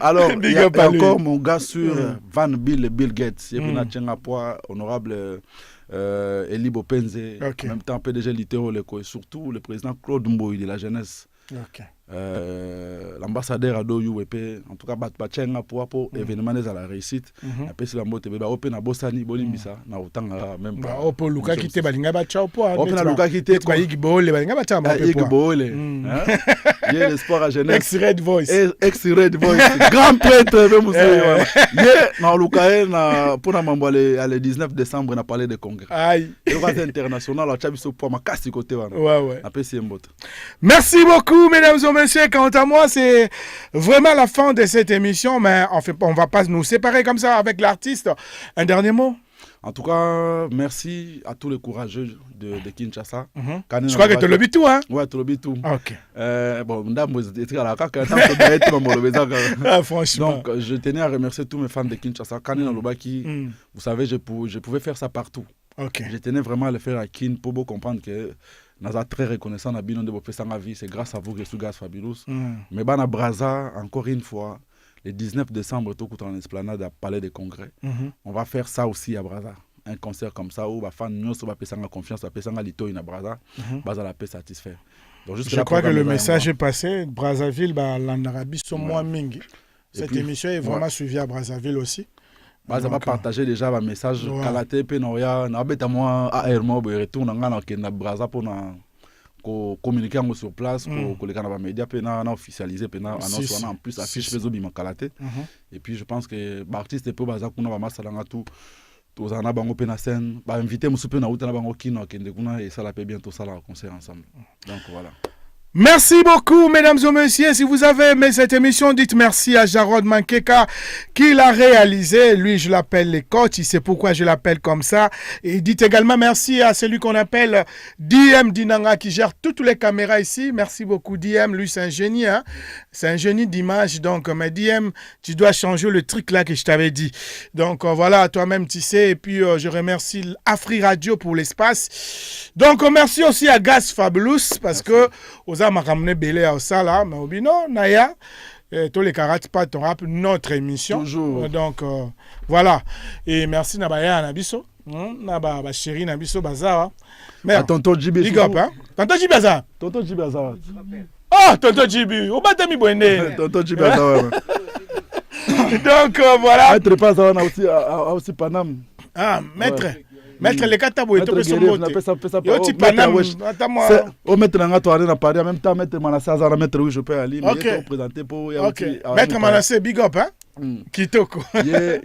S5: Alors il y a encore mon gars sur Van Bill Gates, il y a un honorable Eli Bopenze, en même temps PDG Littéro, et surtout le président Claude Mboui de la jeunesse. L'ambassadeur Ado UWP, en tout cas, Batchenga pour événement à la réussite. Après, c'est la moto, Open à Bossani, Bolimbisa, na autant même pas.
S4: Opo Luka qui te balinga bachao po.
S5: Open à Luka qui te
S4: quoi. Igboole balinga bachao.
S5: Igboole. Il y a l'espoir à jeunesse.
S4: Ex-Red Voice.
S5: Ex-Red Voice. Grand prêtre, même aussi. Yeah, na Luka na pour na mambo le 19 décembre on a parlé de congrès.
S4: Aïe.
S5: Le roi international a chabiso pour ma casse côté wana.
S4: Ouais.
S5: Après c'est mbote.
S4: Merci beaucoup mesdames et messieurs. Quant à moi, c'est vraiment la fin de cette émission, mais on va pas nous séparer comme ça avec l'artiste. Un dernier mot?
S5: En tout cas, merci à tous les courageux de Kinshasa.
S4: Je crois que tu le tout, hein?
S5: Ouais, tu le tout.
S4: Ok.
S5: Bon, franchement. Donc, je tenais à remercier tous mes fans de Kinshasa. Vous savez, je pouvais faire ça partout.
S4: Okay.
S5: Je tenais vraiment à le faire à Kin pour vous comprendre que nous sommes très reconnaissants de la vie. C'est grâce à vous que je suis Gaz Fabulous. Mais à Braza, encore une fois, le 19 décembre, tout en esplanade à Palais des Congrès, on va faire ça aussi à Braza. Un concert comme ça où les fans nous va faire confiance, va faire lito in Braza, Braza la paix satisfait. Donc,
S4: je crois que le message est passé. Brazzaville, l'Arabie sont moins mingi. Cette émission est vraiment suivie à Brazzaville aussi.
S5: Ça va partager déjà un message. Kalaté, Penoya, Nabeta moi, ARMO, retour dans Braza pour communiquer sur place, pour les canaux médias, pour officialiser, pour annoncer en plus affiche réseau Bima Kalaté. Et puis je pense que l'artiste est peu basé pour nous masser dans tout. Tous en abango pena scène, inviter mon super na outa na bango kino kende kuna et ça la paie bientôt ça là concert ensemble. Donc voilà.
S4: Merci beaucoup, mesdames et messieurs. Si vous avez aimé cette émission, dites merci à Jarod Mankeka qui l'a réalisé. Lui, je l'appelle les coachs. Il sait pourquoi je l'appelle comme ça. Et dites également merci à celui qu'on appelle DM Dinanga qui gère toutes les caméras ici. Merci beaucoup, DM. Lui, c'est un génie. Hein? C'est un génie d'image. Donc, mais DM, tu dois changer le truc là que je t'avais dit. Donc, voilà, toi-même, tu sais. Et puis, je remercie Afri Radio pour l'espace. Donc, merci aussi à Gaz Fabulous parce que m'a ramené belé à ça là, mais au bino, Naya, tous les karates pas ton rap, notre émission.
S5: Toujours.
S4: Donc, voilà. Et merci Nabaya Nabiso. Naba, chérie Nabiso Bazar.
S5: Mais tonton Djibi.
S4: Big up, hein? Tonton Djibi Bazar.
S5: Tonton Djibi Bazar.
S4: Oh, tonton Djibi. Au batami bonne.
S5: Tonton Djibi Bazar.
S4: Donc, voilà.
S5: Maître Bazar, on a aussi Panam.
S4: Ah, maître. Maître les katabo et tout ce monde. Yo ti panam. Attends-moi.
S5: Au maître nanga to aller na Paris en même temps maître Manassé azana maître oui je peux aller mais il présenter pour
S4: maître Manassé big up hein. Kitoko.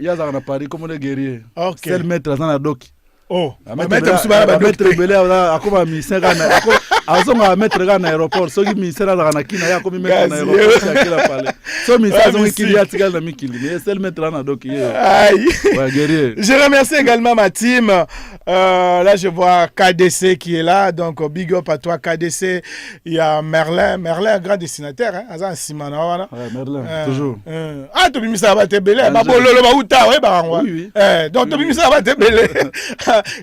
S5: Ya za na Paris comme le guerrier. Seul maître azana doki.
S4: Oh,
S5: maître Belé akoma misera na azonga maître na aéroport soki misera na kina ya komi maître na aéroport akila pale so misera zongi kili atikala na mikili mais c'est le maître na donc
S4: aïe.
S5: Ouais, guerrier.
S4: Je remercie également ma team. Là, je vois KDC qui est là. Donc, big up à toi, KDC. Il y a Merlin. Merlin, grand dessinataire. Hein?
S5: Ouais, Merlin, toujours.
S4: Ah, tu mis ça va te belé. Oui. Donc, tu mis ça va te belé.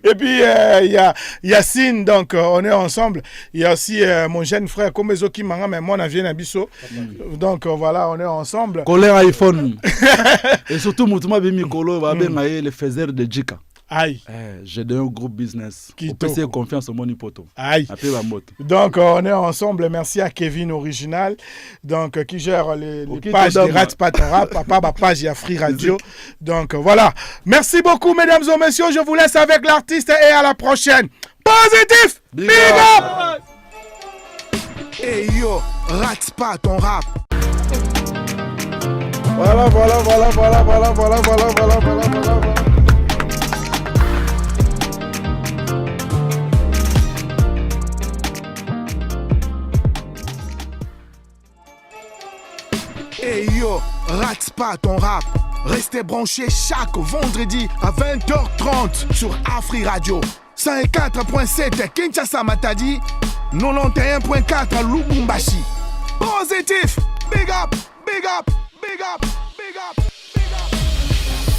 S4: Et puis, il y a Yacine. Donc, on est ensemble. Il y a aussi mon jeune frère, Komezo Kimanga, mais moi, on vient à Bisso. Donc, voilà, on est ensemble.
S5: Colère iPhone. Et surtout, Moutouma Bimikolo va bien le faiseur de Jika.
S4: Aïe.
S5: J'ai donné un gros business. On peut se confiance au Monipoto.
S4: Aïe. Donc, on est ensemble. Merci à Kevin Original, donc, qui gère les pages de Ratspat en rap. Papa, ma page, il y a Free Radio. Donc, voilà. Merci beaucoup, mesdames et messieurs. Je vous laisse avec l'artiste et à la prochaine. Positif. Big up.
S6: Hey yo, Ratspat en rap.
S5: Voilà.
S6: Hey yo, Ratspat en rap. Restez branchés chaque vendredi à 20h30 sur Afri Radio. 104.7 Kinshasa Matadi, 91.4 Lubumbashi. Positif, big up.